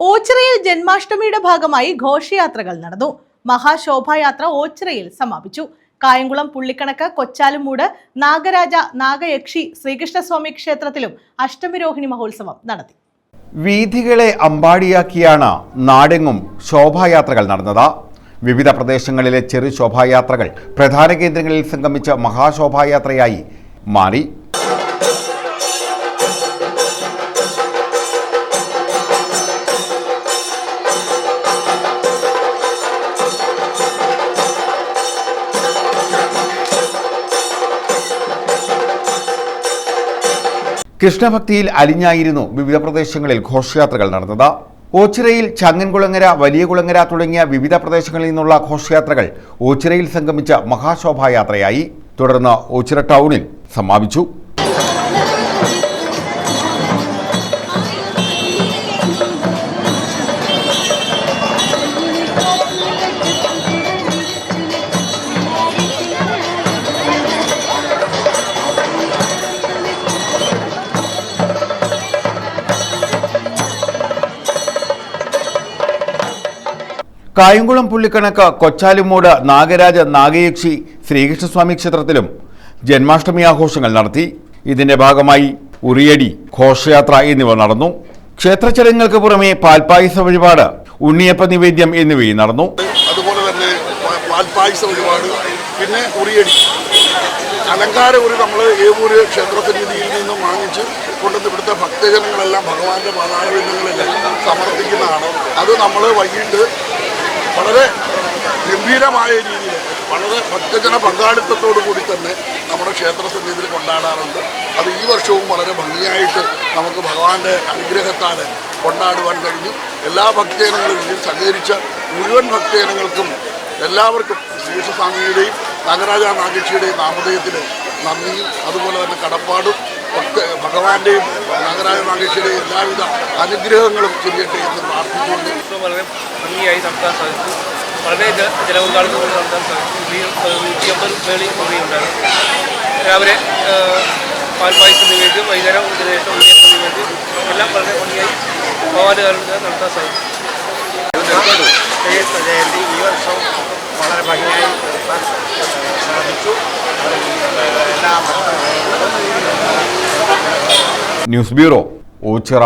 ഓച്ചിറയിൽ ജന്മാഷ്ടമിയുടെ ഭാഗമായി ഘോഷയാത്രകൾ നടന്നു. മഹാശോഭായാത്ര ഓച്ചിറയിൽ സമാപിച്ചു. കായംകുളം, പുള്ളിക്കണക്ക്, കൊച്ചാലുമൂട്, നാഗരാജ, നാഗയക്ഷി, ശ്രീകൃഷ്ണസ്വാമി ക്ഷേത്രത്തിലും അഷ്ടമിരോഹിണി മഹോത്സവം നടത്തി. വീഥികളെ അമ്പാടിയാക്കിയാണ് നാടെങ്ങും ശോഭായാത്രകൾ നടന്നത്. വിവിധ പ്രദേശങ്ങളിലെ ചെറു ശോഭായാത്രകൾ പ്രധാന കേന്ദ്രങ്ങളിൽ സംഗമിച്ച മഹാശോഭായാത്രയായി മാറി. കൃഷ്ണഭക്തിയിൽ അലിഞ്ഞായിരുന്നു വിവിധ പ്രദേശങ്ങളിൽ ഘോഷയാത്രകൾ നടന്നത്. ഓച്ചിറയിൽ ചങ്ങൻകുളങ്ങര, വലിയ കുളങ്ങര തുടങ്ങിയ വിവിധ പ്രദേശങ്ങളിൽ നിന്നുള്ള ഘോഷയാത്രകൾ ഓച്ചിറയിൽ സംഗമിച്ച മഹാശോഭായാത്രയായി. തുടർന്ന് ഓച്ചിറ ടൗണിൽ സമാപിച്ചു. കായംകുളം, പുള്ളിക്കണക്ക്, കൊച്ചാലുമൂട്, നാഗരാജ, നാഗയക്ഷി, ശ്രീകൃഷ്ണസ്വാമി ക്ഷേത്രത്തിലും ജന്മാഷ്ടമി ആഘോഷങ്ങൾ നടത്തി. ഇതിന്റെ ഭാഗമായി ഉറിയടി, ഘോഷയാത്ര എന്നിവ നടന്നു. ക്ഷേത്ര ചടങ്ങുകൾക്ക് പുറമെ പാൽപ്പായസ വഴിപാട്, ഉണ്ണിയപ്പ നിവേദ്യം എന്നിവയും നടന്നു. അതുപോലെ തന്നെ പാൽപ്പായസ വഴിപാട്, പിന്നെ ഉറിയടി, അലങ്കാര ഉരി നമ്മൾ ഏവൂര് ക്ഷേത്രസന്നിധിയിൽ നിന്നും വാങ്ങിച്ച് കൊണ്ടുവന്ന് ഇവിടുത്തെ ഭക്തജനങ്ങളെല്ലാം ഭഗവാന്റെ പാതാരവിന്ദങ്ങളിൽ സമർപ്പിക്കുന്നതാണ്. അത് നമ്മൾ വൈകിട്ട് വളരെ ഗംഭീരമായ രീതിയിൽ വളരെ ഭക്തജന പങ്കാളിത്തത്തോടു കൂടി തന്നെ നമ്മുടെ ക്ഷേത്രസന്നിധിയിൽ കൊണ്ടാടാറുണ്ട്. അത് ഈ വർഷവും വളരെ ഭംഗിയായിട്ട് നമുക്ക് ഭഗവാന്റെ അനുഗ്രഹത്താൽ കൊണ്ടാടുവാൻ കഴിഞ്ഞു. എല്ലാ ഭക്തജനങ്ങളും ഇതിൽ സഹകരിച്ച മുഴുവൻ ഭക്തജനങ്ങൾക്കും എല്ലാവർക്കും ശ്രീകൃഷ്ണസ്വാമിയുടെയും നാഗരാജ, നാഗേക്ഷിയുടെയും നാമധേയത്തിൽ നന്ദിയും അതുപോലെ തന്നെ കടപ്പാടും ഭഗവാന്റെയും നാഗരാജ, നാഗേക്ഷിയുടെയും എല്ലാവിധ അനുഗ്രഹങ്ങളും ചൊരിയട്ടെ എന്ന് പ്രാർത്ഥിച്ചുകൊണ്ട് വളരെ ഭംഗിയായി നടത്താൻ സാധിച്ചു. വളരെ ജനപങ്കാളിത്തത്തോടെ നടത്താൻ സാധിച്ചു. 150 മേളിൽ കുറയുണ്ടായിരുന്നു. രാവിലെ പാൽപ്പായസ നിവേദ്യം, വൈകുന്നേരം ശേഷം ഉണ്ണിയപ്പ നിവേദ്യം എല്ലാം വളരെ ഭംഗിയായി ഭഗവാന്റെ നടത്താൻ സാധിച്ചു. ജയന്തി ഈ വർഷം വളരെ ഭംഗിയായി സാധിച്ചു. News bureau, Ochira.